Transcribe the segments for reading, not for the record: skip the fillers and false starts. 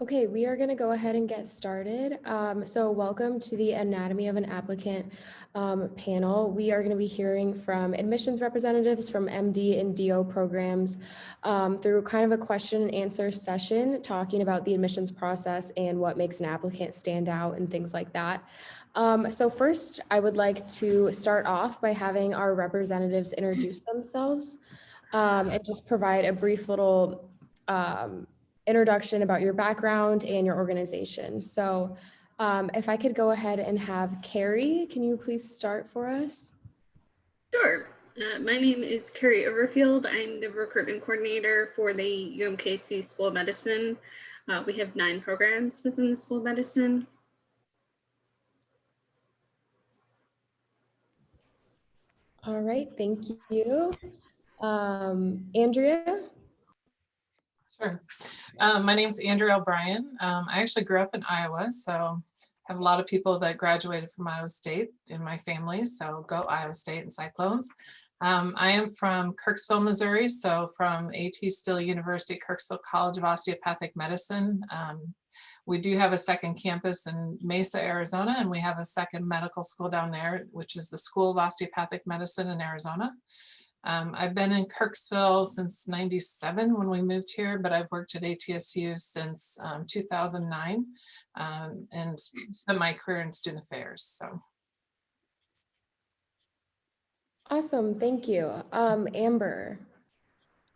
Okay, we are going to go ahead and get started. So welcome to the Anatomy of an Applicant panel. We are going to be hearing from admissions representatives from MD and DO programs through kind of a question and answer session, talking about the admissions process and what makes an applicant stand out and things like that. So first, I would like to start off by having our representatives introduce themselves and just provide a brief little introduction about your background and your organization. So if I could go ahead and have Carrie, can you please start for us? Sure. My name is Carrie Overfield. I'm the recruitment coordinator for the UMKC School of Medicine. We have 9 programs within the School of Medicine. All right, thank you. Andrea? Sure. My name is Andrea O'Brien. I actually grew up in Iowa, so I have a lot of people that graduated from Iowa State in my family, so go Iowa State and Cyclones. I am from Kirksville, Missouri, so from A.T. Still University, Kirksville College of Osteopathic Medicine. We do have a second campus in Mesa, Arizona, and we have a second medical school down there, which is the School of Osteopathic Medicine in Arizona. I've been in Kirksville since '97 when we moved here, but I've worked at ATSU since 2009 and spent my career in student affairs. So. Awesome, thank you. Amber.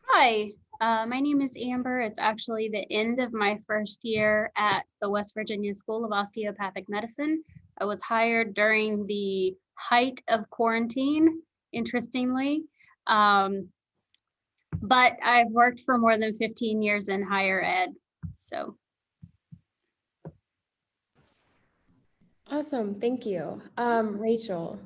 Hi, my name is Amber. It's actually the end of my first year at the West Virginia School of Osteopathic Medicine. I was hired during the height of quarantine, interestingly. But I've worked for more than 15 years in higher ed, so. Awesome, thank you. Rachel.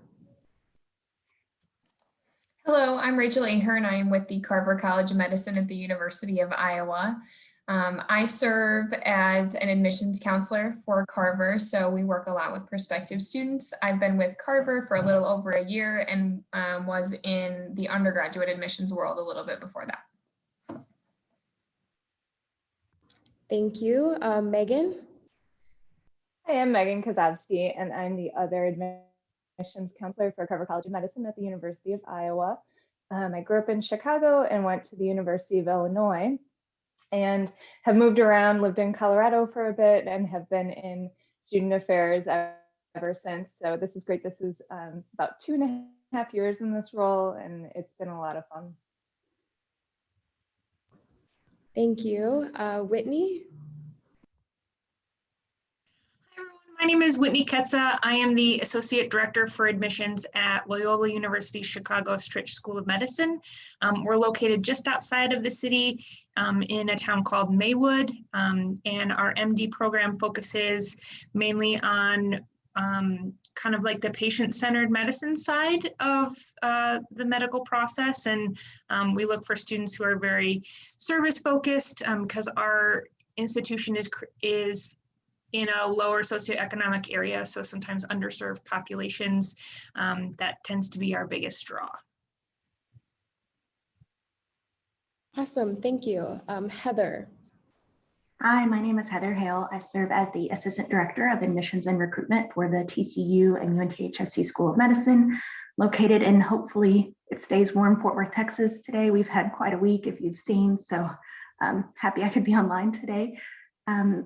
Hello, I'm Rachel Ahern. I am with the Carver College of Medicine at the University of Iowa. I serve as an admissions counselor for Carver, so we work a lot with prospective students. I've been with Carver for a little over a year and was in the undergraduate admissions world a little bit before that. Thank you. Megan? Hi, I'm Megan Kozowski, and I'm the other admissions counselor for Carver College of Medicine at the University of Iowa. I grew up in Chicago and went to the University of Illinois and have moved around, lived in Colorado for a bit, and have been in student affairs ever since. So this is great. This is about 2.5 years in this role, and it's been a lot of fun. Thank you. Whitney? My name is Whitney Ketza. I am the Associate Director for Admissions at Loyola University Chicago Stritch School of Medicine. We're located just outside of the city in a town called Maywood, and our MD program focuses mainly on kind of like the patient-centered medicine side of the medical process. And we look for students who are very service-focused because our institution is in a lower socioeconomic area, so sometimes underserved populations. That tends to be our biggest draw. Awesome, thank you. Heather. Hi, my name is Heather Hale. I serve as the Assistant Director of Admissions and Recruitment for the TCU and UNTHSC School of Medicine, located in, hopefully it stays warm, Fort Worth, Texas today. We've had quite a week, if you've seen, so I'm happy I could be online today.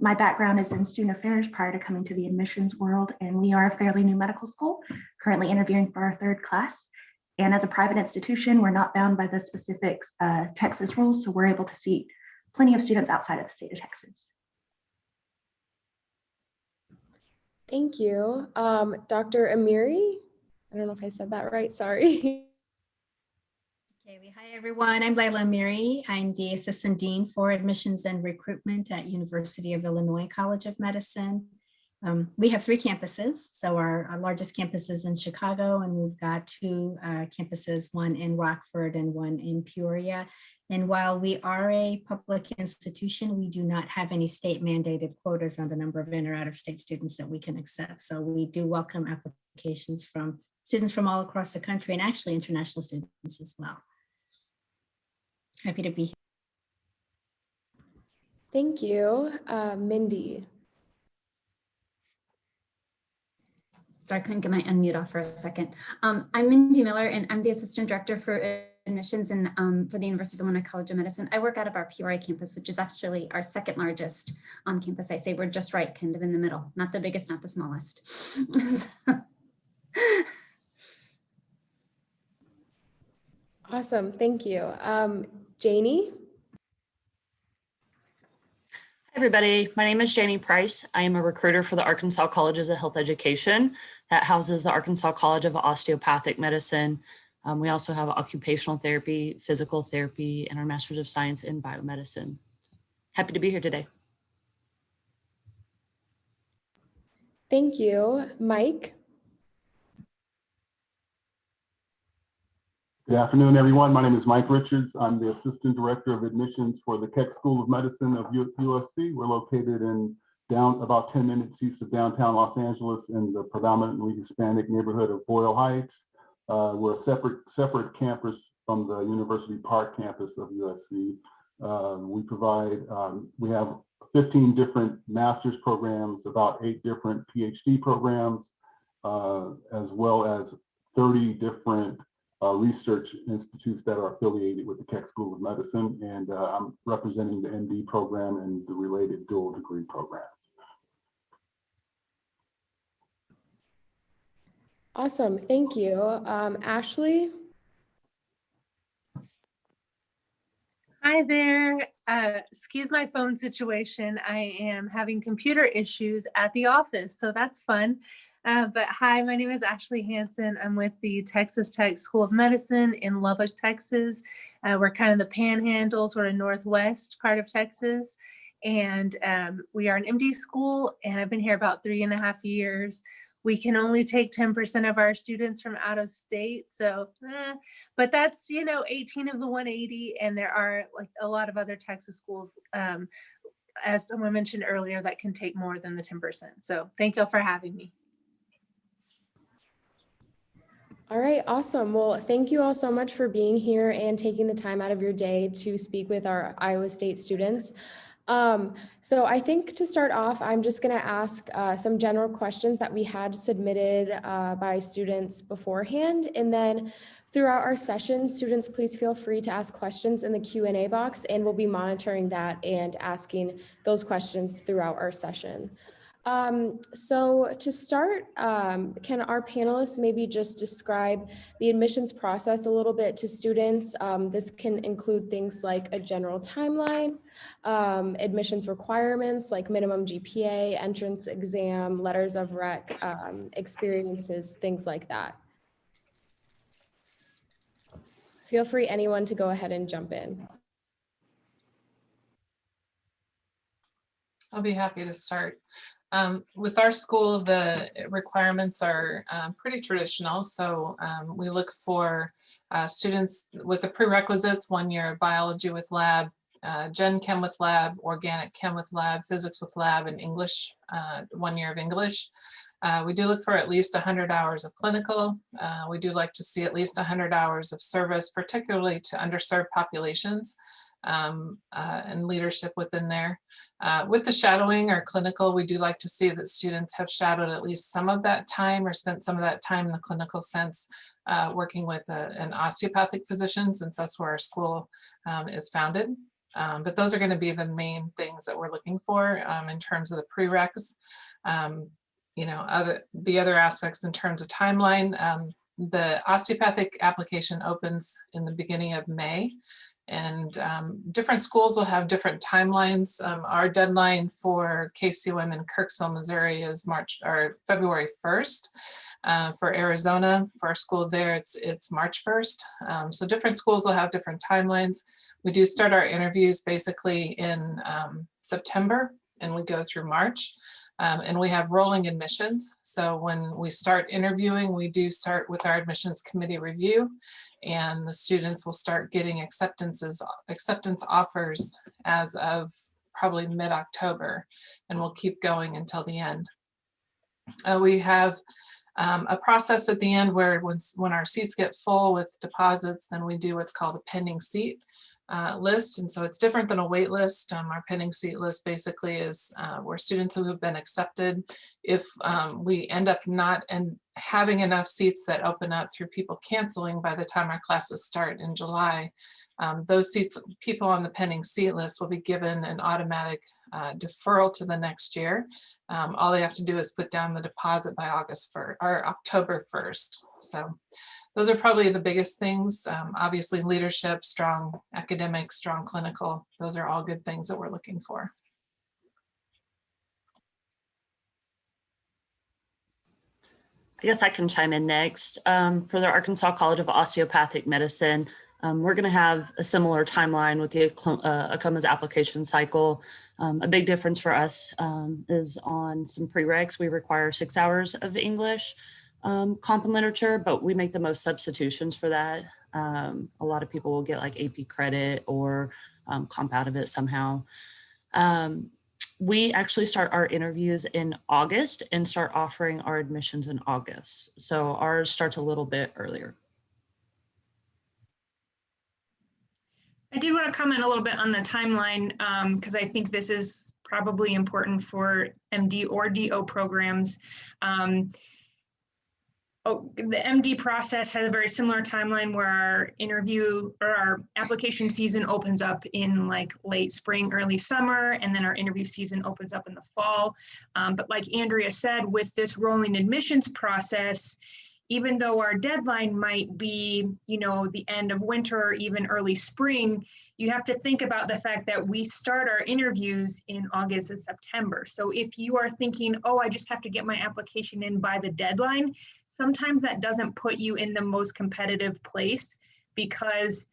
My background is in student affairs prior to coming to the admissions world, and we are a fairly new medical school, currently interviewing for our 3rd class. And as a private institution, we're not bound by the specific Texas rules, so we're able to seat plenty of students outside of the state of Texas. Thank you. Dr. Amiri? I don't know if I said that right, sorry. Okay, hi everyone. I'm Laila Amiri. I'm the Assistant Dean for Admissions and Recruitment at University of Illinois College of Medicine. We have 3 campuses. So our largest campus is in Chicago, and we've got 2 campuses, one in Rockford and one in Peoria. And while we are a public institution, we do not have any state mandated quotas on the number of in or out of state students that we can accept. So we do welcome applications from students from all across the country, and actually international students as well. Happy to be here. Thank you. Mindy. Sorry, I couldn't get my unmute off for a second. I'm Mindy Miller, and I'm the Assistant Director for Admissions and for the University of Illinois College of Medicine. I work out of our Peoria campus, which is actually our second largest campus. I say we're just right kind of in the middle, not the biggest, not the smallest. Awesome, thank you. Janie? Hi everybody, my name is Jamie Price. I am a recruiter for the Arkansas Colleges of Health Education that houses the Arkansas College of Osteopathic Medicine. We also have occupational therapy, physical therapy, and our Masters of Science in Biomedicine. Happy to be here today. Thank you. Mike? Good afternoon, everyone. My name is Mike Richards. I'm the Assistant Director of Admissions for the Keck School of Medicine of USC. We're located in about 10 minutes east of downtown Los Angeles in the predominantly Hispanic neighborhood of Boyle Heights. We're a separate campus from the University Park campus of USC. We have 15 different master's programs, about 8 different PhD programs, as well as 30 different research institutes that are affiliated with the Keck School of Medicine, and I'm representing the MD program and the related dual degree programs. Awesome, thank you. Ashley? Hi there. Excuse my phone situation. I am having computer issues at the office, so that's fun. But hi, my name is Ashley Hansen. I'm with the Texas Tech School of Medicine in Lubbock, Texas. We're kind of the panhandle, sort of northwest part of Texas. And we are an MD school, and I've been here about 3.5 years. We can only take 10% of our students from out of state. So, but that's, 18 of the 180. And there are like a lot of other Texas schools, as someone mentioned earlier, that can take more than the 10%. So thank you all for having me. All right, awesome. Well, thank you all so much for being here and taking the time out of your day to speak with our Iowa State students. So I think to start off, I'm just going to ask some general questions that we had submitted by students beforehand. And then throughout our session, students, please feel free to ask questions in the Q&A box, and we'll be monitoring that and asking those questions throughout our session. So to start, can our panelists maybe just describe the admissions process a little bit to students? This can include things like a general timeline, admissions requirements like minimum GPA, entrance exam, letters of rec, experiences, things like that. Feel free, anyone, to go ahead and jump in. I'll be happy to start. With our school, the requirements are pretty traditional. So we look for students with the prerequisites: 1 year of biology with lab, Gen Chem with lab, organic chem with lab, physics with lab, and English, 1 year of English. We do look for at least 100 hours of clinical. We do like to see at least 100 hours of service, particularly to underserved populations, and leadership within there. With the shadowing or clinical, we do like to see that students have shadowed at least some of that time or spent some of that time in the clinical sense, working with an osteopathic physician, since that's where our school is founded. But those are going to be the main things that we're looking for in terms of the prereqs. The other aspects in terms of timeline, the osteopathic application opens in the beginning of May. And different schools will have different timelines. Our deadline for KCOM in Kirksville, Missouri is February 1st. For Arizona, for our school there, it's March 1st. So different schools will have different timelines. We do start our interviews basically in September, and we go through March. And we have rolling admissions. So when we start interviewing, we do start with our admissions committee review, and the students will start getting acceptance offers as of probably mid-October, and we'll keep going until the end. We have a process at the end where when our seats get full with deposits, then we do what's called a pending seat. list. And so it's different than a wait list. Our pending seat list basically is where students who have been accepted, if we end up not having enough seats that open up through people canceling by the time our classes start in July, those seats, people on the pending seat list will be given an automatic deferral to the next year. All they have to do is put down the deposit by August 1st or October 1st. So those are probably the biggest things. Obviously leadership, strong academic, strong clinical. Those are all good things that we're looking for. I guess I can chime in next. For the Arkansas College of Osteopathic Medicine, we're going to have a similar timeline with the ACOMA's application cycle. A big difference for us is on some prereqs. We require 6 hours of English comp and literature, but we make the most substitutions for that. A lot of people will get like AP credit or comp out of it somehow. We actually start our interviews in August and start offering our admissions in August. So ours starts a little bit earlier. I did want to comment a little bit on the timeline because I think this is probably important for MD or DO programs. The MD process has a very similar timeline where our interview or our application season opens up in like late spring, early summer, and then our interview season opens up in the fall. But like Andrea said, with this rolling admissions process, even though our deadline might be, you know, the end of winter or even early spring, you have to think about the fact that we start our interviews in August and September. So if you are thinking, oh, I just have to get my application in by the deadline, sometimes that doesn't put you in the most competitive place because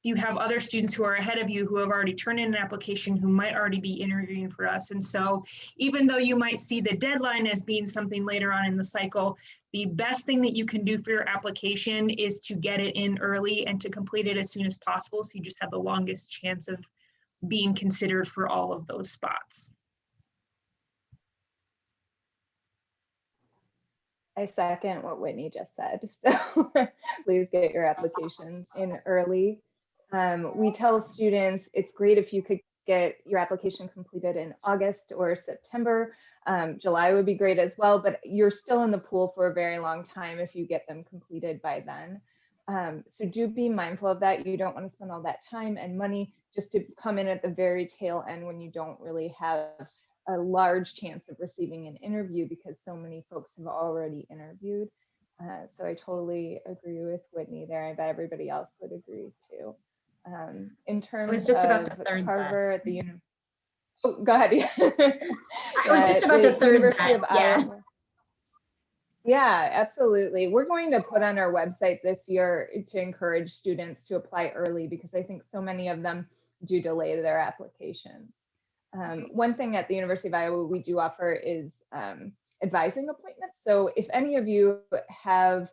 you have other students who are ahead of you who have already turned in an application who might already be interviewing for us. And so even though you might see the deadline as being something later on in the cycle, the best thing that you can do for your application is to get it in early and to complete it as soon as possible. So you just have the longest chance of being considered for all of those spots. I second what Whitney just said. So please get your applications in early. We tell students it's great if you could get your application completed in August or September. July would be great as well, but you're still in the pool for a very long time if you get them completed by then. So do be mindful of that. You don't want to spend all that time and money just to come in at the very tail end when you don't really have a large chance of receiving an interview because so many folks have already interviewed. So I totally agree with Whitney there. I bet everybody else would agree too. In terms of Carver at the university. Oh, go ahead. I was just about to third that. Yeah. Yeah, absolutely. We're going to put on our website this year to encourage students to apply early because I think so many of them do delay their applications. One thing at the University of Iowa we do offer is advising appointments. So if any of you have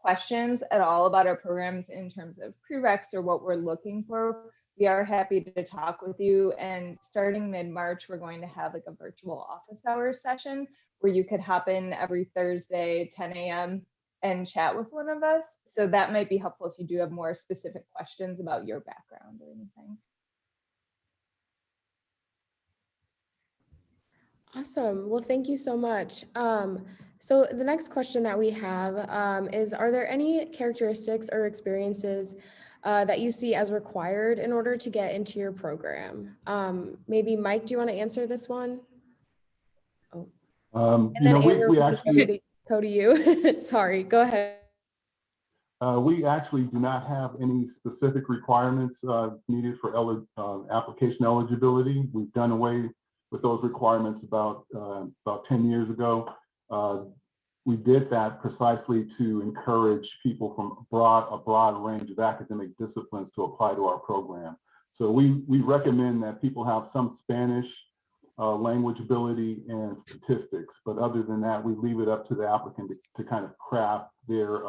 questions at all about our programs in terms of prereqs or what we're looking for, we are happy to talk with you. And starting mid-March, we're going to have like a virtual office hours session where you could hop in every Thursday, 10 a.m. and chat with one of us. So that might be helpful if you do have more specific questions about your background or anything. Awesome. Well, thank you so much. So the next question that we have is, are there any characteristics or experiences that you see as required in order to get into your program? Maybe Mike, do you want to answer this one? Oh. You know, we actually go to you. Sorry, go ahead. We actually do not have any specific requirements needed for application eligibility. We've done away with those requirements about 10 years ago. We did that precisely to encourage people from a broad range of academic disciplines to apply to our program. So we recommend that people have some Spanish language ability and statistics, but other than that, we leave it up to the applicant to kind of craft their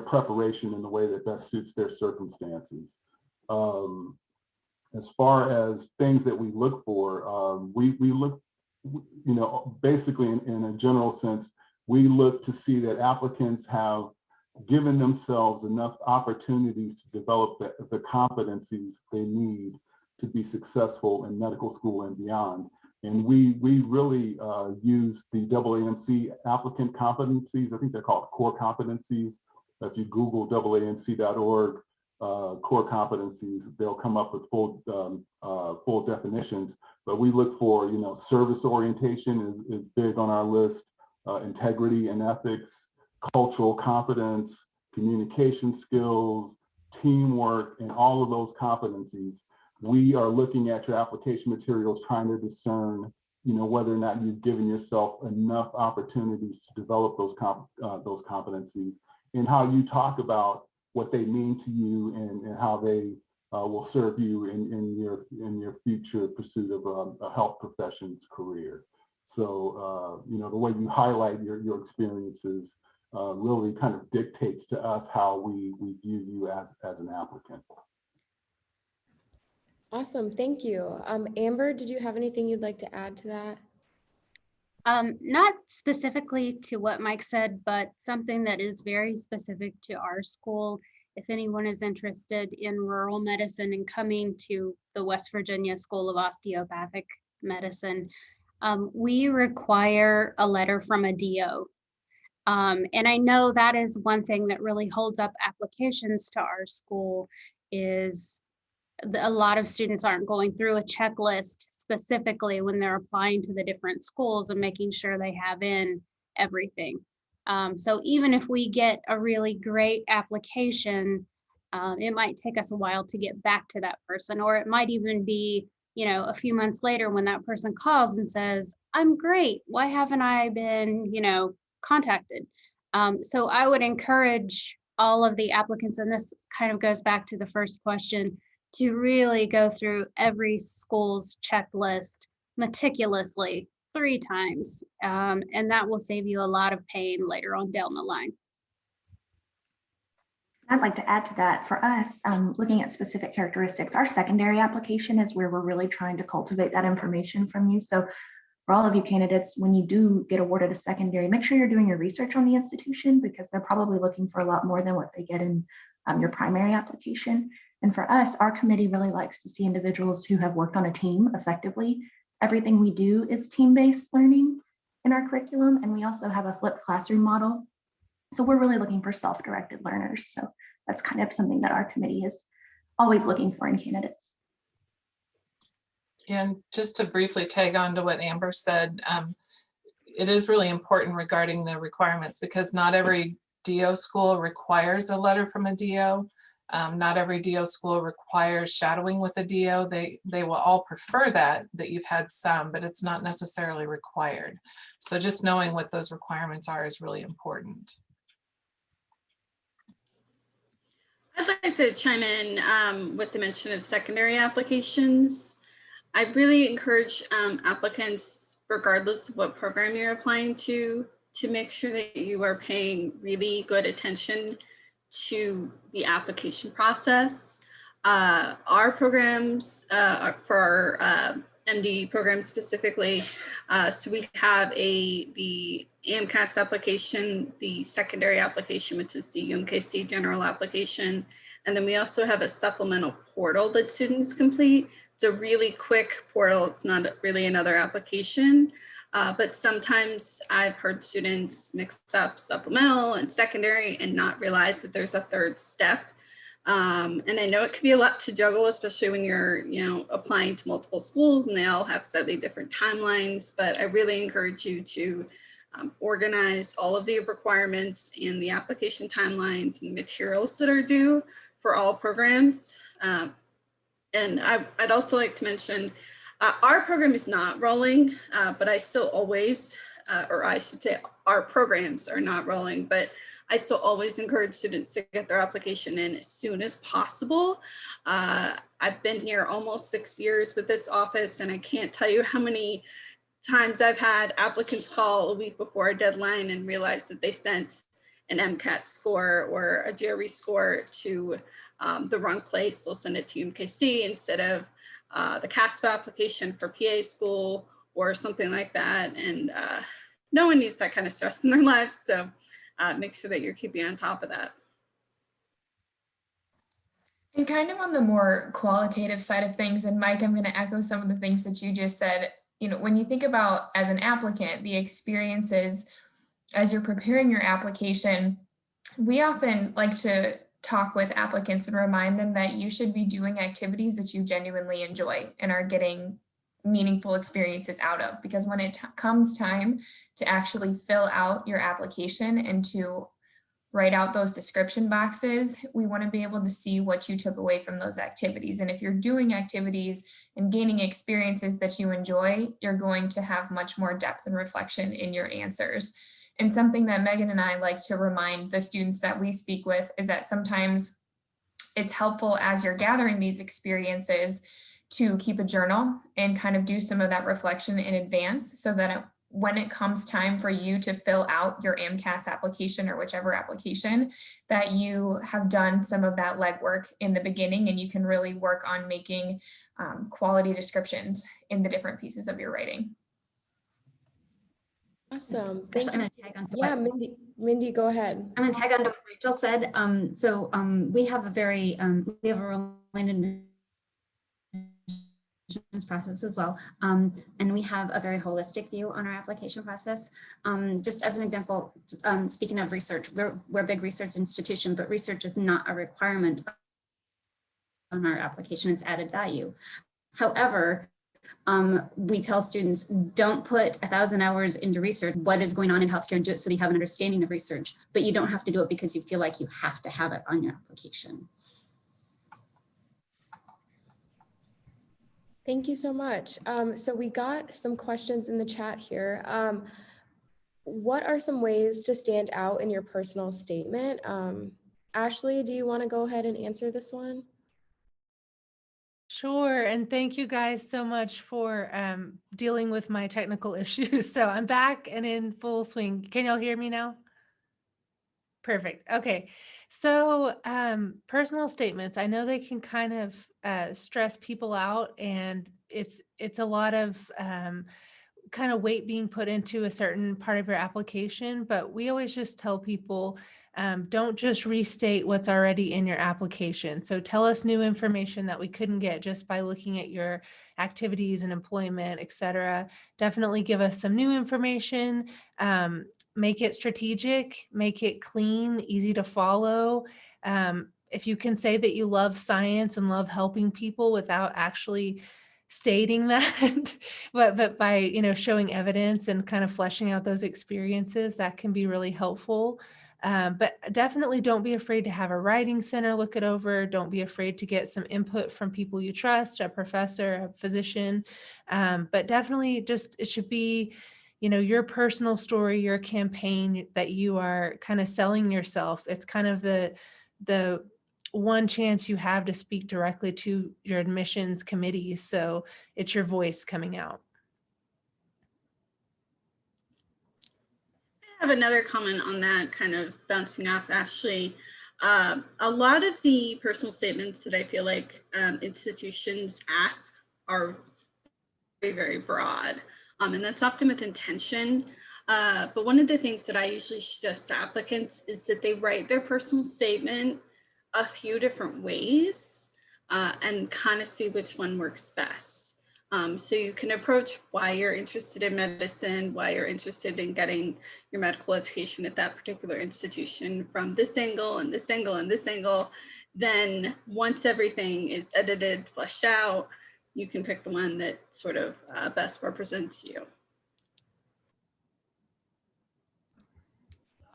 preparation in the way that best suits their circumstances. As far as things that we look for, we look, you know, basically in a general sense, we look to see that applicants have given themselves enough opportunities to develop the competencies they need to be successful in medical school and beyond. And we really use the AAMC applicant competencies. I think they're called core competencies. If you Google AAMC.org core competencies, they'll come up with full definitions. But we look for, service orientation is big on our list, integrity and ethics, cultural competence, communication skills, teamwork, and all of those competencies. We are looking at your application materials, trying to discern, whether or not you've given yourself enough opportunities to develop those competencies, and how you talk about what they mean to you and how they will serve you in your future pursuit of a health profession's career. So, the way you highlight your experiences really kind of dictates to us how we view you as an applicant. Awesome, thank you. Amber, did you have anything you'd like to add to that? Not specifically to what Mike said, but something that is very specific to our school. If anyone is interested in rural medicine and coming to the West Virginia School of Osteopathic Medicine, we require a letter from a DO. And I know that is one thing that really holds up applications to our school is a lot of students aren't going through a checklist specifically when they're applying to the different schools and making sure they have in everything. So even if we get a really great application, it might take us a while to get back to that person, or it might even be, a few months later when that person calls and says, I'm great, why haven't I been, contacted? So I would encourage all of the applicants, and this kind of goes back to the first question, to really go through every school's checklist meticulously 3 times. And that will save you a lot of pain later on down the line. I'd like to add to that. For us, looking at specific characteristics, our secondary application is where we're really trying to cultivate that information from you. So for all of you candidates, when you do get awarded a secondary, make sure you're doing your research on the institution, because they're probably looking for a lot more than what they get in your primary application. And for us, our committee really likes to see individuals who have worked on a team effectively. Everything we do is team-based learning in our curriculum, and we also have a flipped classroom model. So we're really looking for self-directed learners. So that's kind of something that our committee is always looking for in candidates. And just to briefly tag on to what Amber said, it is really important regarding the requirements, because not every DO school requires a letter from a DO. Not every DO school requires shadowing with a DO. They will all prefer that you've had some, but it's not necessarily required. So just knowing what those requirements are is really important. I'd like to chime in with the mention of secondary applications. I really encourage applicants, regardless of what program you're applying to make sure that you are paying really good attention to the application process. Our programs, for our MD program specifically, so we have the AMCAS application, the secondary application, which is the UMKC general application, and then we also have a supplemental portal that students complete. It's a really quick portal. It's not really another application. But sometimes I've heard students mix up supplemental and secondary and not realize that there's a third step. And I know it can be a lot to juggle, especially when you're, applying to multiple schools and they all have slightly different timelines. But I really encourage you to organize all of the requirements and the application timelines and materials that are due for all programs. And I'd also like to mention, our program is not rolling, but I still always, or I should say our programs are not rolling, but I still always encourage students to get their application in as soon as possible. I've been here almost 6 years with this office, and I can't tell you how many times I've had applicants call a week before a deadline and realize that they sent an MCAT score or a GRE score to the wrong place. They'll send it to UMKC instead of the CASP application for PA school or something like that. And no one needs that kind of stress in their lives. So make sure that you're keeping on top of that. And kind of on the more qualitative side of things, and Mike, I'm going to echo some of the things that you just said. When you think about as an applicant, the experiences as you're preparing your application, we often like to talk with applicants and remind them that you should be doing activities that you genuinely enjoy and are getting meaningful experiences out of. Because when it comes time to actually fill out your application and to write out those description boxes, we want to be able to see what you took away from those activities. And if you're doing activities and gaining experiences that you enjoy, you're going to have much more depth and reflection in your answers. And something that Megan and I like to remind the students that we speak with is that sometimes it's helpful as you're gathering these experiences to keep a journal and kind of do some of that reflection in advance so that when it comes time for you to fill out your AMCAS application or whichever application, that you have done some of that legwork in the beginning and you can really work on making quality descriptions in the different pieces of your writing. Awesome. Actually, Thank I'm you. going to tag on to Yeah, what Mindy, go ahead. I'm going to tag on to what Rachel said. We have a very we have a related process as well. And we have a very holistic view on our application process. Just as an example, speaking of research, we're a big research institution, but research is not a requirement on our application, it's added value. However, we tell students, don't put 1,000 hours into research, what is going on in healthcare, and do it so that you have an understanding of research, but you don't have to do it because you feel like you have to have it on your application. Thank you so much. So we got some questions in the chat here. What are some ways to stand out in your personal statement? Ashley, do you want to go ahead and answer this one? Sure, and thank you guys so much for dealing with my technical issues. So I'm back and in full swing. Can y'all hear me now? Perfect. Okay. So personal statements, I know they can kind of stress people out, and it's a lot of kind of weight being put into a certain part of your application, but we always just tell people, don't just restate what's already in your application. So tell us new information that we couldn't get just by looking at your activities and employment, et cetera. Definitely give us some new information. Make it strategic, make it clean, easy to follow. If you can say that you love science and love helping people without actually stating that, but by showing evidence and kind of fleshing out those experiences, that can be really helpful. But definitely don't be afraid to have a writing center look it over. Don't be afraid to get some input from people you trust, a professor, a physician. But definitely just, it should be your personal story, your campaign that you are kind of selling yourself. It's kind of the one chance you have to speak directly to your admissions committee. So it's your voice coming out. I have another comment on that, kind of bouncing off Ashley. A lot of the personal statements that I feel like institutions ask are very, very broad. And that's often with intention. But one of the things that I usually suggest to applicants is that they write their personal statement a few different ways and kind of see which one works best. So you can approach why you're interested in medicine, why you're interested in getting your medical education at that particular institution from this angle and this angle and this angle. Then once everything is edited, fleshed out, you can pick the one that sort of best represents you.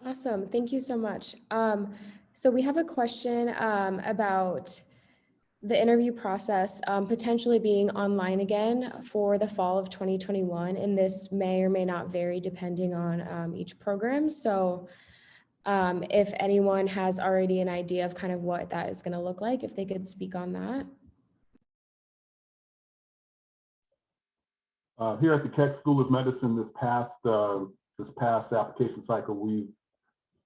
Awesome. Thank you so much. So we have a question about the interview process potentially being online again for the fall of 2021, and this may or may not vary depending on each program. So if anyone has already an idea of kind of what that is going to look like, if they could speak on that. Here at the Keck School of Medicine, this past application cycle,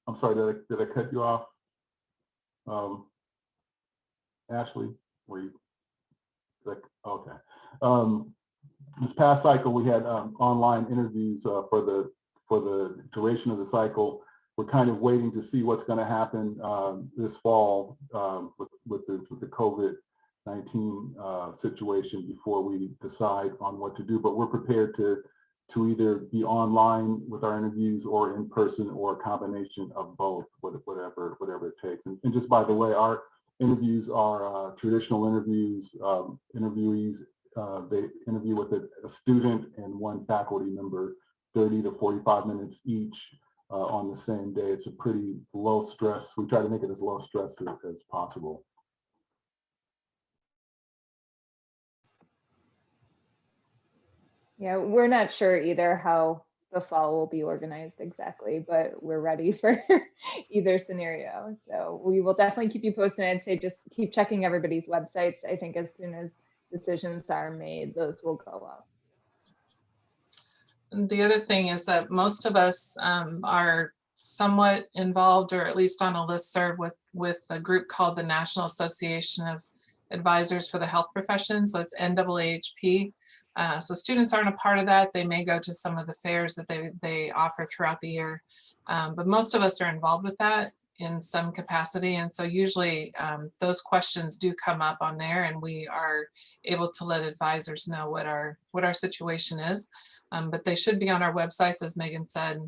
I'm sorry, did I cut you off? Ashley, were you? Okay. This past cycle, we had online interviews for the duration of the cycle. we're kind of waiting to see what's going to happen this fall with the COVID-19 situation before we decide on what to do. But we're prepared to either be online with our interviews or in person or a combination of both, whatever it takes. And just by the way, our interviews are traditional interviews. Interviewees, they interview with a student and one faculty member, 30 to 45 minutes each on the same day. It's a pretty low stress. We try to make it as low stress as possible. Yeah, we're not sure either how the fall will be organized exactly, but we're ready for either scenario. So we will definitely keep you posted. I'd say just keep checking everybody's websites. I think as soon as decisions are made, those will go up. And the other thing is that most of us are somewhat involved, or at least on a listserv with a group called the National Association of Advisors for the Health Professions. So it's NAAHP. So students aren't a part of that. They may go to some of the fairs that they offer throughout the year. But most of us are involved with that in some capacity. And so usually those questions do come up on there, and we are able to let advisors know what our situation is. But they should be on our websites, as Megan said.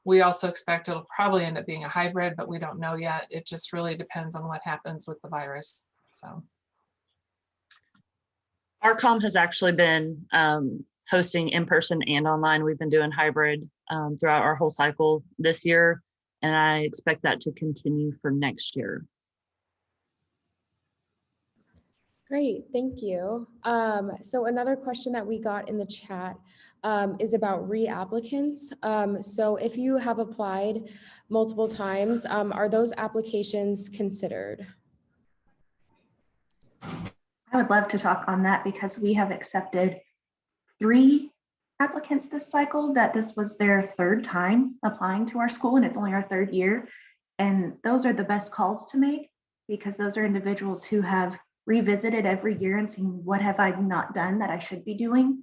We also expect it'll probably end up being a hybrid, but we don't know yet. It just really depends on what happens with the virus. So. ARCOM has actually been hosting in person and online. We've been doing hybrid throughout our whole cycle this year, and I expect that to continue for next year. Great, thank you. So another question that we got in the chat is about reapplicants. So if you have applied multiple times, are those applications considered? I would love to talk on that because we have accepted 3 applicants this cycle that this was their 3rd time applying to our school, and it's only our 3rd year. And those are the best calls to make because those are individuals who have revisited every year and seen what have I not done that I should be doing.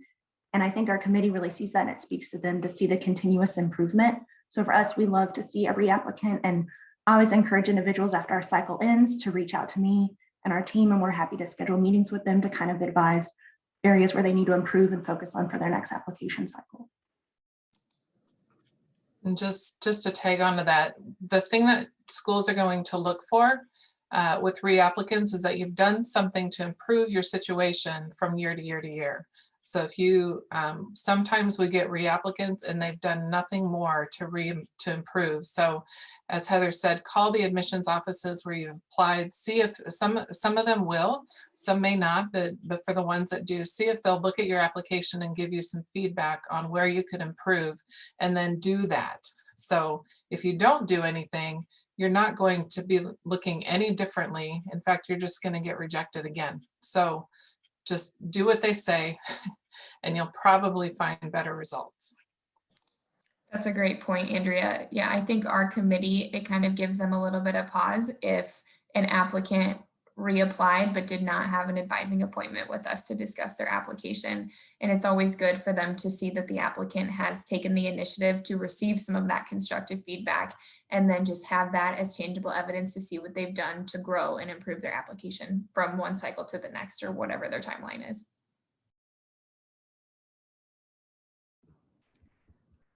And I think our committee really sees that, and it speaks to them to see the continuous improvement. So for us, we love to see every applicant, and I always encourage individuals after our cycle ends to reach out to me and our team, and we're happy to schedule meetings with them to kind of advise areas where they need to improve and focus on for their next application cycle. And just to tag on to that, the thing that schools are going to look for with reapplicants is that you've done something to improve your situation from year to year to year. So if you, sometimes we get reapplicants and they've done nothing more to improve. So as Heather said, call the admissions offices where you applied, see if some of them will, some may not, but for the ones that do, see if they'll look at your application and give you some feedback on where you could improve, and then do that. So if you don't do anything, you're not going to be looking any differently. In fact, you're just going to get rejected again. So just do what they say and you'll probably find better results. That's a great point, Andrea. Yeah, I think our committee, it kind of gives them a little bit of pause if an applicant reapplied but did not have an advising appointment with us to discuss their application. And it's always good for them to see that the applicant has taken the initiative to receive some of that constructive feedback, and then just have that as tangible evidence to see what they've done to grow and improve their application from one cycle to the next, or whatever their timeline is.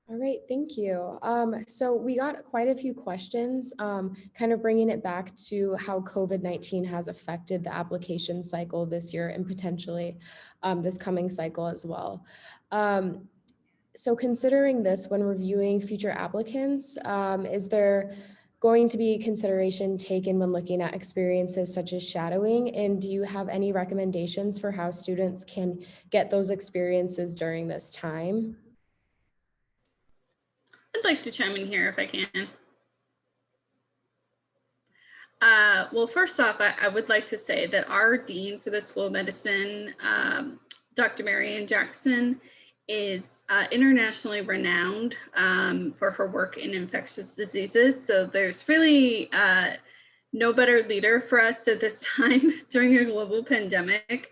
All right, thank you. So we got quite a few questions, kind of bringing it back to how COVID-19 has affected the application cycle this year and potentially this coming cycle as well. So considering this when reviewing future applicants, is there going to be consideration taken when looking at experiences such as shadowing? And do you have any recommendations for how students can get those experiences during this time? I'd like to chime in here if I can. Well, first off, I would like to say that our dean for the School of Medicine, Dr. Marianne Jackson, is internationally renowned for her work in infectious diseases. So there's really no better leader for us at this time during a global pandemic.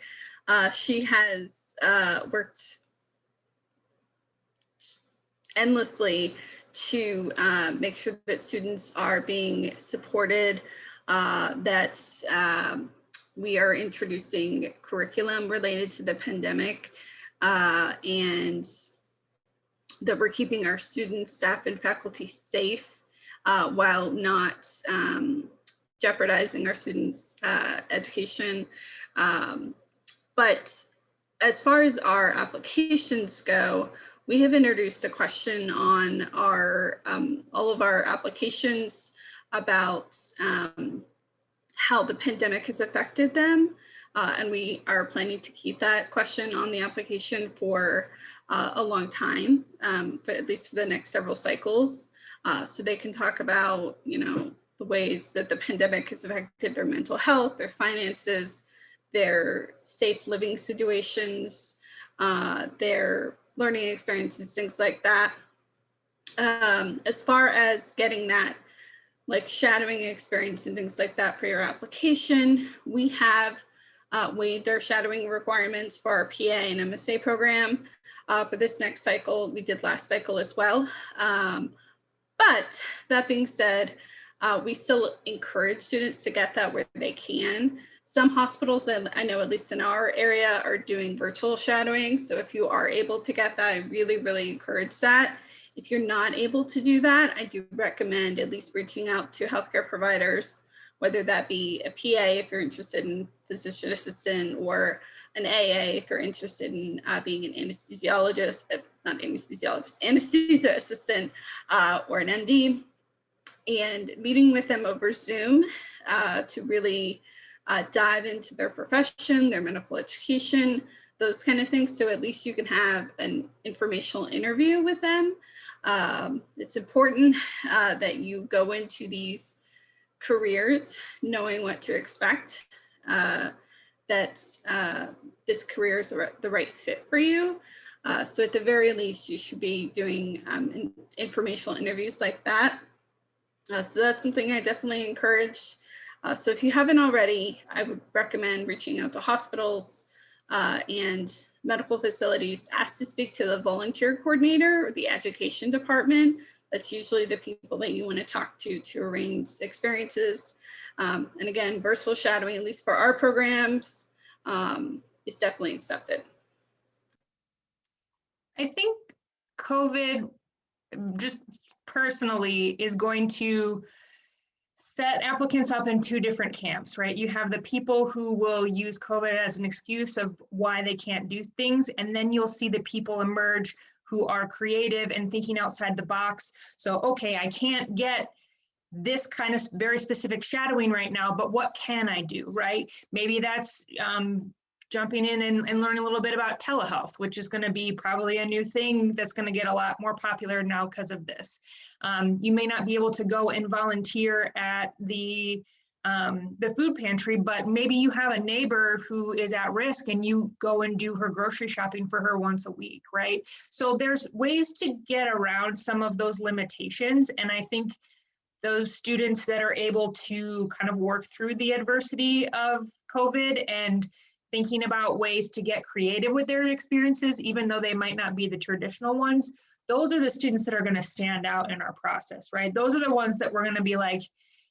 She has worked endlessly to make sure that students are being supported, that we are introducing curriculum related to the pandemic, and that we're keeping our students, staff, and faculty safe while not jeopardizing our students' education. But as far as our applications go, we have introduced a question on our all of our applications about how the pandemic has affected them. And we are planning to keep that question on the application for a long time, but at least for the next several cycles. So they can talk about, the ways that the pandemic has affected their mental health, their finances, their safe living situations, their learning experiences, things like that. As far as getting that like shadowing experience and things like that for your application, we have waived our shadowing requirements for our PA and MSA program for this next cycle. We did last cycle as well. But that being said, we still encourage students to get that where they can. Some hospitals, and I know at least in our area, are doing virtual shadowing. So if you are able to get that, I really, really encourage that. If you're not able to do that, I do recommend at least reaching out to healthcare providers, whether that be a PA if you're interested in physician assistant, or an AA if you're interested in being an anesthesiologist, not anesthesiologist, anesthesia assistant, or an MD, and meeting with them over Zoom to really dive into their profession, their medical education, those kind of things. So at least you can have an informational interview with them. It's important that you go into these careers knowing what to expect, that this career is the right fit for you. So at the very least, you should be doing informational interviews like that. So that's something I definitely encourage. So if you haven't already, I would recommend reaching out to hospitals and medical facilities. Ask to speak to the volunteer coordinator or the education department. That's usually the people that you want to talk to arrange experiences. And again, virtual shadowing, at least for our programs, is definitely accepted. I think COVID, just personally, is going to set applicants up in two different camps, right? You have the people who will use COVID as an excuse of why they can't do things, and then you'll see the people emerge who are creative and thinking outside the box. So, okay, I can't get this kind of very specific shadowing right now, but what can I do, right? Maybe that's jumping in and learning a little bit about telehealth, which is going to be probably a new thing that's going to get a lot more popular now because of this. You may not be able to go and volunteer at the food pantry, but maybe you have a neighbor who is at risk and you go and do her grocery shopping for her once a week, right? So there's ways to get around some of those limitations. And I think those students that are able to kind of work through the adversity of COVID and thinking about ways to get creative with their experiences, even though they might not be the traditional ones, those are the students that are going to stand out in our process, right? Those are the ones that we're going to be like,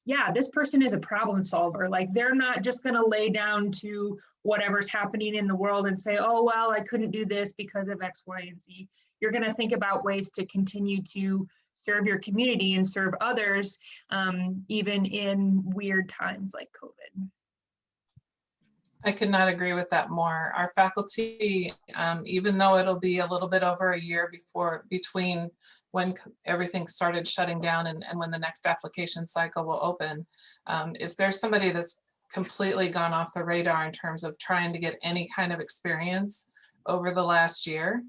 yeah, this person is a problem solver. Like, they're not just going to lay down to whatever's happening in the world and say, oh, well, I couldn't do this because of X, Y, and Z. You're going to think about ways to continue to serve your community and serve others, even in weird times like COVID. I could not agree with that more. Our faculty, even though it'll be a little bit over a year between when everything started shutting down and when the next application cycle will open, if there's somebody that's completely gone off the radar in terms of trying to get any kind of experience over the last year,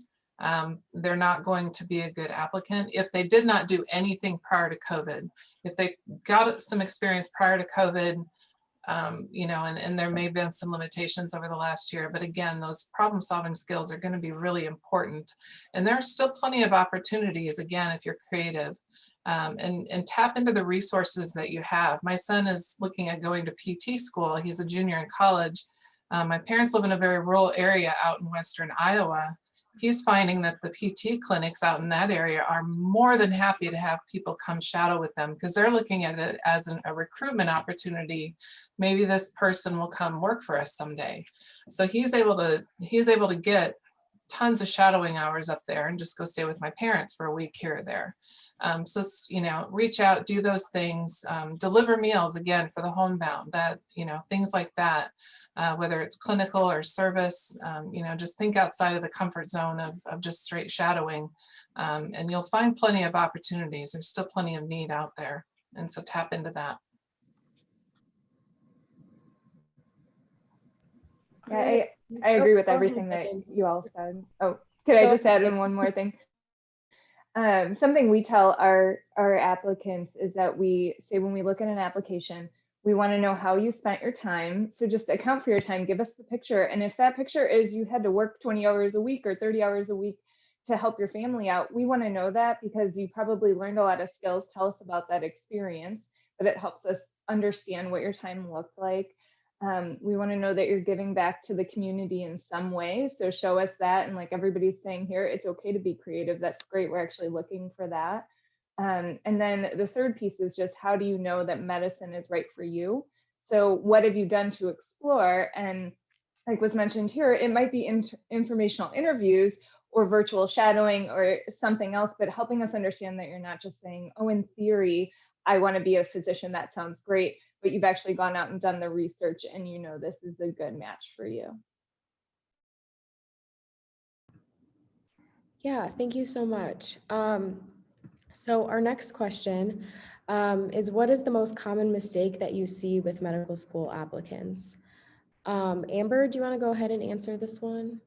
they're not going to be a good applicant. If they did not do anything prior to COVID, if they got some experience prior to COVID, and there may have been some limitations over the last year, but again, those problem solving skills are going to be really important. And there are still plenty of opportunities, again, if you're creative, and tap into the resources that you have. My son is looking at going to PT school. He's a junior in college. My parents live in a very rural area out in Western Iowa. he's finding that the PT clinics out in that area are more than happy to have people come shadow with them because they're looking at it as a recruitment opportunity. Maybe this person will come work for us someday. So he's able to get tons of shadowing hours up there and just go stay with my parents for a week here or there. So, reach out, do those things, deliver meals again for the homebound, that, things like that, whether it's clinical or service, just think outside of the comfort zone of just straight shadowing. And you'll find plenty of opportunities. There's still plenty of need out there. And so tap into that. Yeah, I agree with everything that you all said. Oh, could I just add in one more thing? Something we tell our applicants is that we say when we look at an application, we want to know how you spent your time. So just account for your time, give us the picture. And if that picture is you had to work 20 hours a week or 30 hours a week to help your family out, we want to know that because you probably learned a lot of skills. Tell us about that experience, but it helps us understand what your time looked like. We want to know that you're giving back to the community in some way. So show us that. And like everybody's saying here, it's okay to be creative. That's great. We're actually looking for that. And then the third piece is just how do you know that medicine is right for you? So what have you done to explore? And like was mentioned here, it might be informational interviews or virtual shadowing or something else, but helping us understand that you're not just saying, oh, in theory, I want to be a physician. That sounds great. But you've actually gone out and done the research and you know this is a good match for you. Yeah, thank you so much. So our next question is, what is the most common mistake that you see with medical school applicants? Amber, do you want to go ahead and answer this one?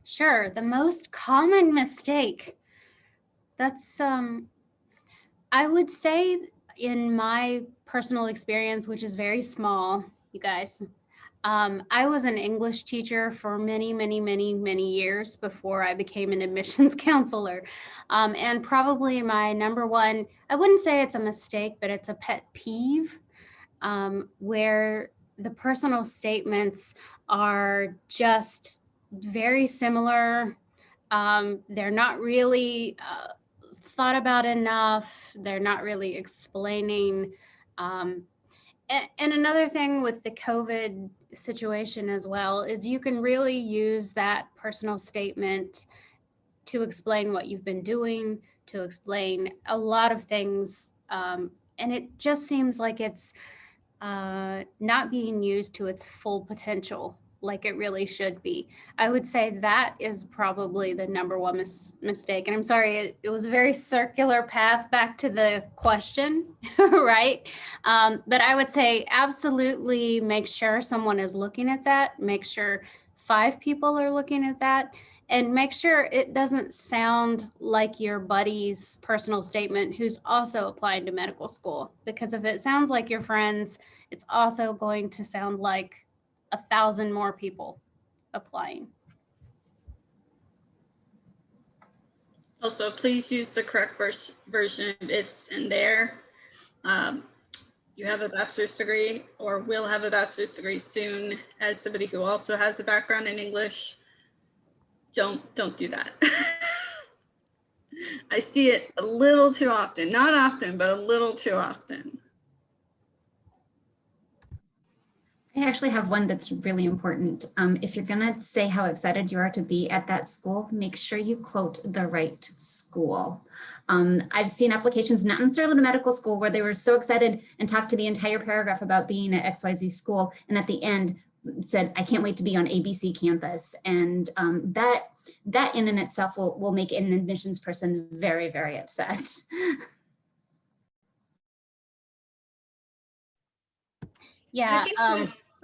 Sure, the most common mistake. That's I would say in my personal experience, which is very small, you guys, I was an English teacher for many, many, many, many years before I became an admissions counselor. And probably my number one, I wouldn't say it's a mistake, but it's a pet peeve where the personal statements are just very similar. They're not really thought about enough. They're not really explaining. And another thing with the COVID situation as well is you can really use that personal statement to explain what you've been doing, to explain a lot of things. And it just seems like it's not being used to its full potential like it really should be. I would say that is probably the number one mistake. And I'm sorry, it was a very circular path back to the question, right? But I would say absolutely make sure someone is looking at that, make sure 5 people are looking at that, and make sure it doesn't sound like your buddy's personal statement who's also applying to medical school. Because if it sounds like your friends, it's also going to sound like 1,000 more people applying. Also, please use the correct version. It's in there. You have a bachelor's degree or will have a bachelor's degree soon. As somebody who also has a background in English, don't do that. I see it a little too often, not often, but a little too often. I actually have one that's really important. If you're going to say how excited you are to be at that school, make sure you quote the right school. I've seen applications, not necessarily to medical school, where they were so excited and talked to the entire paragraph about being at XYZ school. And at the end said, I can't wait to be on ABC campus. And that in and itself will make an admissions person very, very upset. Yeah.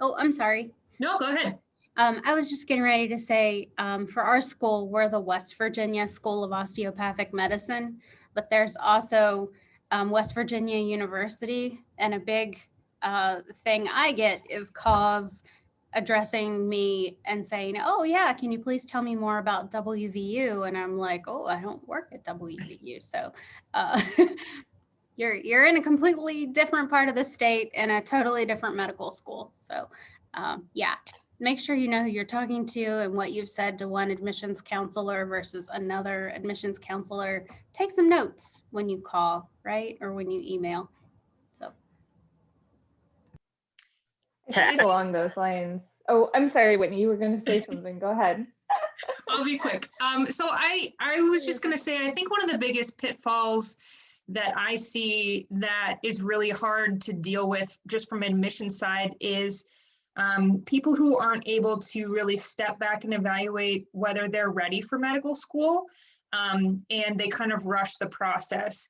Oh, I'm sorry. No, go ahead. I was just getting ready to say, for our school, we're the West Virginia School of Osteopathic Medicine, but there's also West Virginia University, and a big thing I get is calls addressing me and saying, oh yeah, can you please tell me more about WVU? And I'm like, oh, I don't work at WVU. So you're in a completely different part of the state and a totally different medical school. So yeah, make sure you know who you're talking to and what you've said to one admissions counselor versus another admissions counselor. Take some notes when you call, right? Or when you email. So. I think along those lines. Oh, I'm sorry, Whitney, you were going to say something. Go ahead. I'll be quick. So I was just going to say, I think one of the biggest pitfalls that I see that is really hard to deal with just from admission side is people who aren't able to really step back and evaluate whether they're ready for medical school, and they kind of rush the process.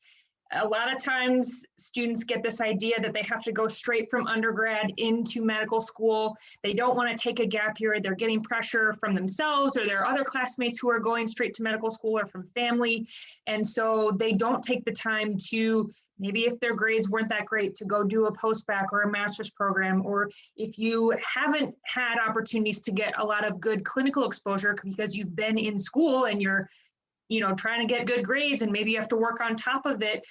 A lot of times students get this idea that they have to go straight from undergrad into medical school. They don't want to take a gap year. They're getting pressure from themselves or their other classmates who are going straight to medical school or from family. And so they don't take the time to, maybe if their grades weren't that great, to go do a post-bac or a master's program, or if you haven't had opportunities to get a lot of good clinical exposure because you've been in school and you're trying to get good grades and maybe you have to work on top of it,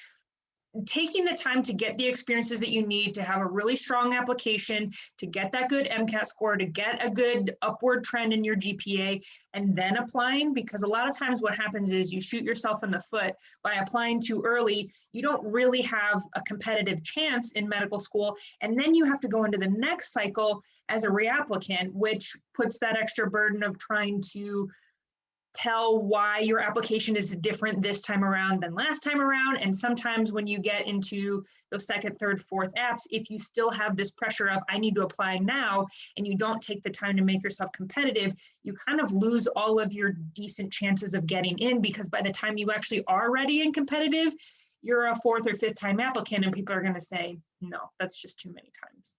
taking the time to get the experiences that you need to have a really strong application, to get that good MCAT score, to get a good upward trend in your GPA, and then applying. Because a lot of times what happens is you shoot yourself in the foot by applying too early. You don't really have a competitive chance in medical school. And then you have to go into the next cycle as a reapplicant, which puts that extra burden of trying to tell why your application is different this time around than last time around. And sometimes when you get into those second, third, fourth apps, if you still have this pressure of I need to apply now, and you don't take the time to make yourself competitive, you kind of lose all of your decent chances of getting in, because by the time you actually are ready and competitive, you're a fourth or fifth time applicant and people are going to say, no, that's just too many times.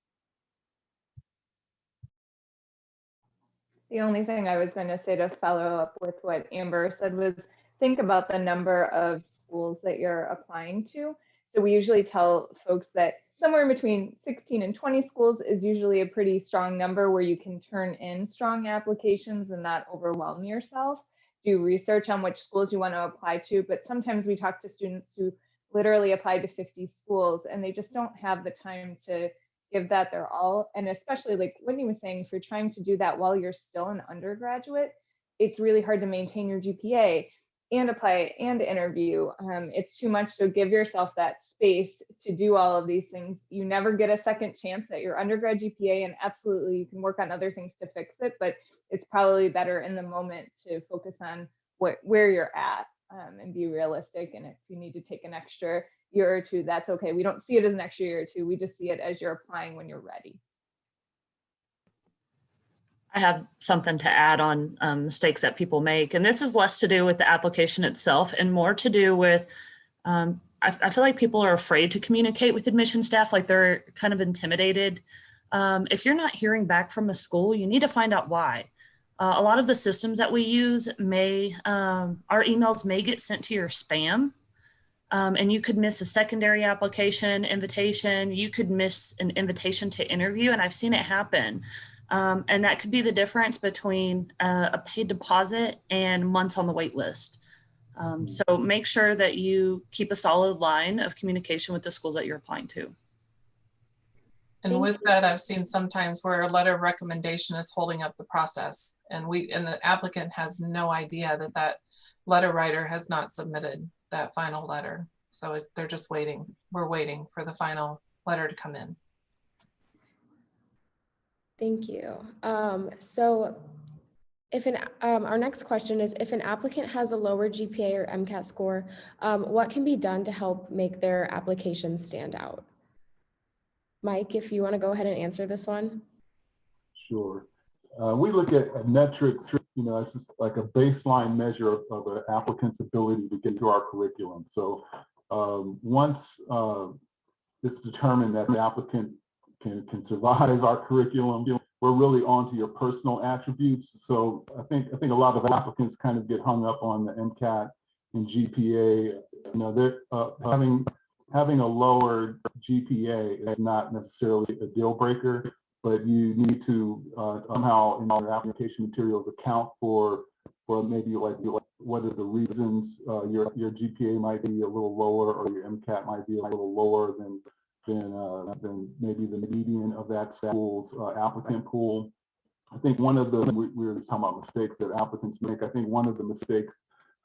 The only thing I was going to say to follow up with what Amber said was think about the number of schools that you're applying to. So we usually tell folks that somewhere between 16 and 20 schools is usually a pretty strong number where you can turn in strong applications and not overwhelm yourself. Do research on which schools you want to apply to, but sometimes we talk to students who literally apply to 50 schools and they just don't have the time to give that their all. And especially like Whitney was saying, if you're trying to do that while you're still an undergraduate, it's really hard to maintain your GPA and apply and interview. It's too much. So give yourself that space to do all of these things. You never get a second chance at your undergrad GPA, and absolutely you can work on other things to fix it, but it's probably better in the moment to focus on where you're at and be realistic. And if you need to take an extra year or two, that's okay. We don't see it as an extra year or two. We just see it as you're applying when you're ready. I have something to add on mistakes that people make. And this is less to do with the application itself and more to do with, I feel like people are afraid to communicate with admission staff, like they're kind of intimidated. If you're not hearing back from a school, you need to find out why. A lot of the systems that we use our emails may get sent to your spam. And you could miss a secondary application invitation. You could miss an invitation to interview, and I've seen it happen. And that could be the difference between a paid deposit and months on the wait list. So make sure that you keep a solid line of communication with the schools that you're applying to. And with that, I've seen sometimes where a letter of recommendation is holding up the process, and the applicant has no idea that that letter writer has not submitted that final letter. So they're just waiting. We're waiting for the final letter to come in. Thank you. So if our next question is, if an applicant has a lower GPA or MCAT score, what can be done to help make their application stand out? Mike, if you want to go ahead and answer this one. Sure. We look at metrics, it's just like a baseline measure of an applicant's ability to get into our curriculum. So once it's determined that the applicant can survive our curriculum, we're really on to your personal attributes. So I think a lot of applicants kind of get hung up on the MCAT and GPA. They're having a lower GPA is not necessarily a deal breaker, but you need to somehow in your application materials account for maybe like what are the reasons your GPA might be a little lower or your MCAT might be a little lower than than maybe the median of that school's applicant pool. I think one of the, we were just talking about mistakes that applicants make. I think one of the mistakes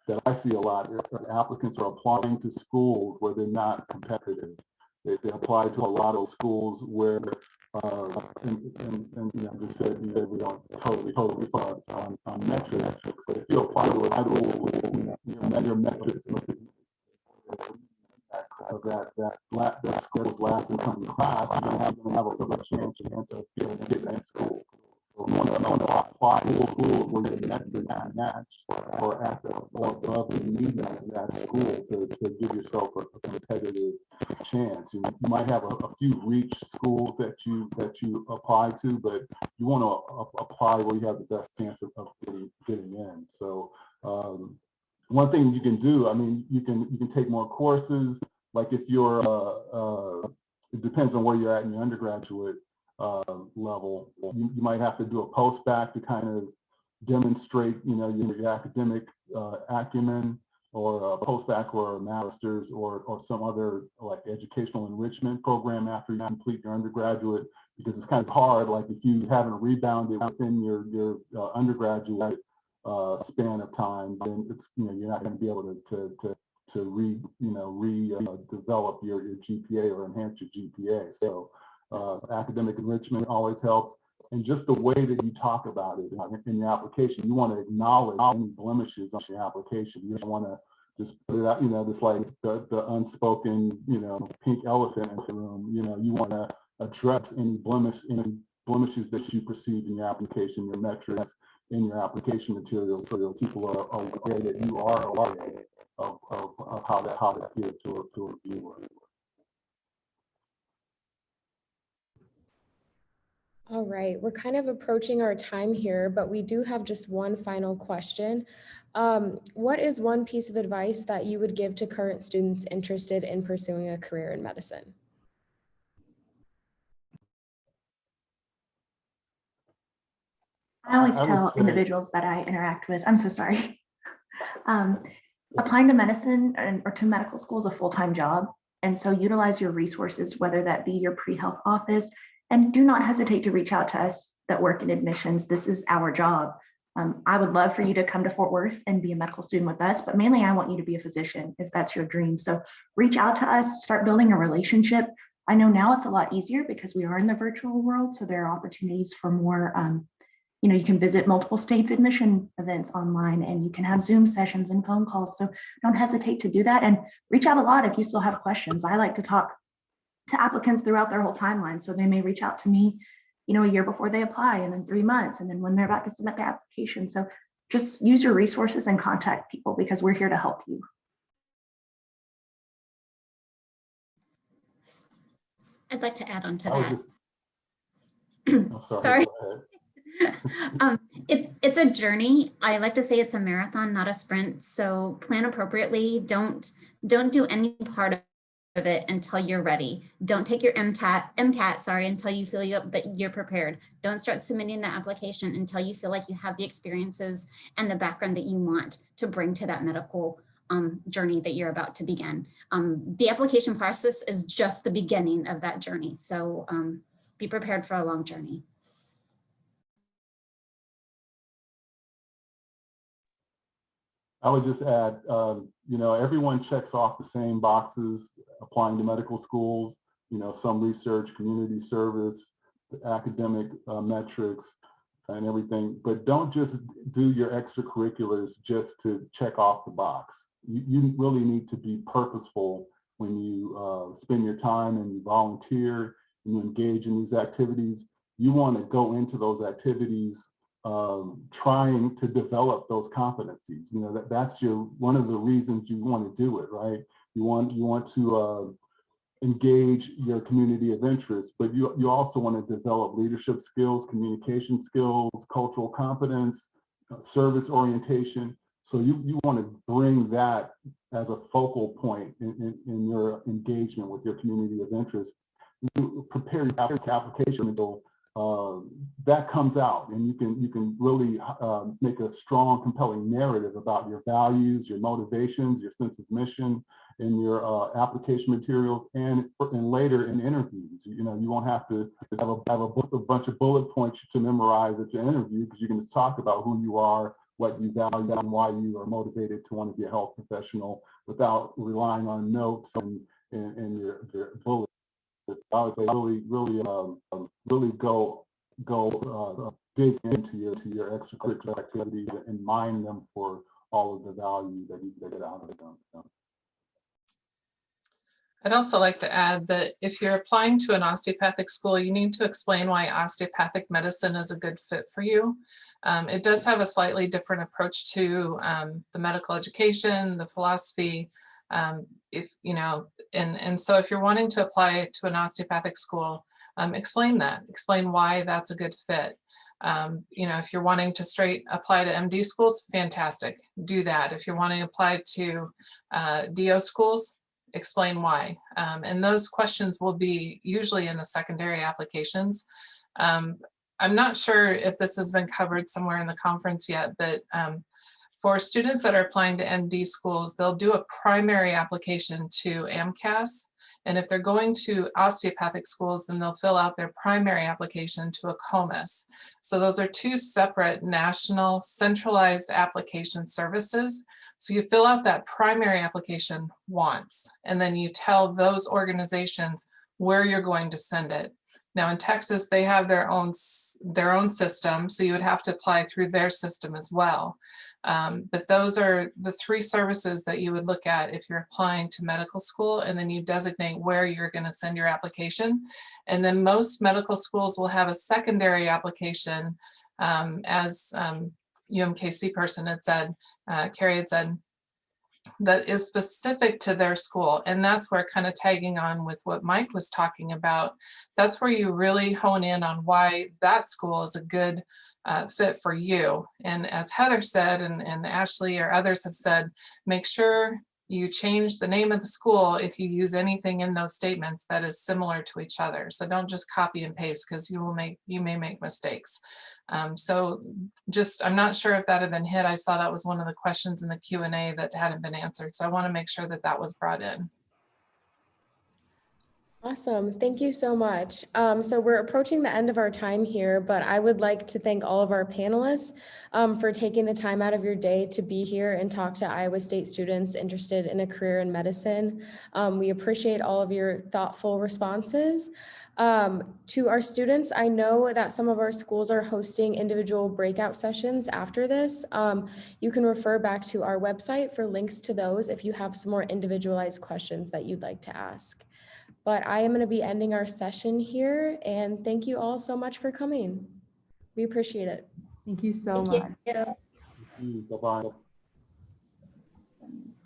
that I see a lot are applicants are applying to schools where they're not competitive. They apply to a lot of schools where, and you know, just said we don't totally focus on metrics. But if you apply to a school, your metrics of that school's last incoming class, you're going to have a better chance of getting that school. So you want to apply to a school where your metrics match or at the or above the median of that school to give yourself a competitive chance. You might have a few reach schools that you apply to, but you want to apply where you have the best chance of getting in. So one thing you can do, I mean, you can take more courses. Like if you're, it depends on where you're at in your undergraduate level. You might have to do a post-bac to kind of demonstrate, you know, your academic acumen, or a post-bac or a master's or some other like educational enrichment program after you complete your undergraduate, because it's kind of hard. Like if you haven't rebounded within your undergraduate span of time, then it's, you know, you're not going to be able to develop your GPA or enhance your GPA. So academic enrichment always helps. And just the way that you talk about it in your application, you want to acknowledge any blemishes on your application. You don't want to just put it out, you know, just like the unspoken, you know, pink elephant in the room. You know, you want to address any blemishes that you perceive in your application, your metrics, in your application materials, so that people are aware that you are aware of how that appears to a viewer. All right, we're kind of approaching our time here, but we do have just one final question. What is one piece of advice that you would give to current students interested in pursuing a career in medicine? I always tell individuals that I interact with, I'm so sorry. Applying to medicine or to medical school is a full-time job. And so utilize your resources, whether that be your pre-health office, and do not hesitate to reach out to us that work in admissions. This is our job. I would love for you to come to Fort Worth and be a medical student with us, but mainly I want you to be a physician if that's your dream. So reach out to us, start building a relationship. I know now it's a lot easier because we are in the virtual world. So there are opportunities for more, you know, you can visit multiple states admission events online, and you can have Zoom sessions and phone calls. So don't hesitate to do that, and reach out a lot if you still have questions. I like to talk to applicants throughout their whole timeline. So they may reach out to me, you know, a year before they apply, and then 3 months, and then when they're about to submit their application. So just use your resources and contact people, because we're here to help you. I'd like to add on to that. I'm sorry. It's a journey. I like to say it's a marathon, not a sprint. So plan appropriately. Don't do any part of it until you're ready. Don't take your MCAT, until you feel that you're prepared. Don't start submitting the application until you feel like you have the experiences and the background that you want to bring to that medical journey that you're about to begin. The application process is just the beginning of that journey. So be prepared for a long journey. I would just add, you know, everyone checks off the same boxes applying to medical schools, you know, some research, community service, academic metrics and everything, but don't just do your extracurriculars just to check off the box. You really need to be purposeful when you spend your time and you volunteer and you engage in these activities. You want to go into those activities trying to develop those competencies. You know, that's one of the reasons you want to do it, right? You want to engage your community of interest, but you also want to develop leadership skills, communication skills, cultural competence, service orientation. So you want to bring that as a focal point in your engagement with your community of interest. You prepare your application and go, that comes out, and you can really make a strong, compelling narrative about your values, your motivations, your sense of mission, application materials and later in interviews. You know, you won't have to have a bunch of bullet points to memorize at your interview, because you can just talk about who you are, what you value, and why you are motivated to want to be a health professional without relying on notes and your bullets. I would say really go dig into your extracurricular activities and mine them for all of the value that you get out of them. I'd also like to add that if you're applying to an osteopathic school, you need to explain why osteopathic medicine is a good fit for you. It does have a slightly different approach to the medical education, the philosophy, if you know, and so if you're wanting to apply to an osteopathic school, explain that, explain why that's a good fit. You know, if you're wanting to straight apply to MD schools, fantastic, do that. If you're wanting to apply to DO schools, explain why. And those questions will be usually in the secondary applications. I'm not sure if this has been covered somewhere in the conference yet, but for students that are applying to MD schools, they'll do a primary application to AMCAS. And if they're going to osteopathic schools, then they'll fill out their primary application to a COMAS. So those are two separate national centralized application services. So you fill out that primary application once, and then you tell those organizations where you're going to send it. Now in Texas, they have their own system, so you would have to apply through their system as well. But those are the three services that you would look at if you're applying to medical school, and then you designate where you're going to send your application. And then most medical schools will have a secondary application, as UMKC person had said, Carrie had said, that is specific to their school. And that's where, kind of tagging on with what Mike was talking about, that's where you really hone in on why that school is a good fit for you. And as Heather said, and Ashley or others have said, make sure you change the name of the school if you use anything in those statements that is similar to each other. So don't just copy and paste, because you may make mistakes. So just, I'm not sure if that had been hit. I saw that was one of the questions in the Q&A that hadn't been answered. So I want to make sure that that was brought in. Awesome. Thank you so much. So we're approaching the end of our time here, but I would like to thank all of our panelists for taking the time out of your day to be here and talk to Iowa State students interested in a career in medicine. We appreciate all of your thoughtful responses. To our students, I know that some of our schools are hosting individual breakout sessions after this. You can refer back to our website for links to those if you have some more individualized questions that you'd like to ask. But I am going to be ending our session here, and thank you all so much for coming. We appreciate it. Thank you so much. Thank you. Bye-bye.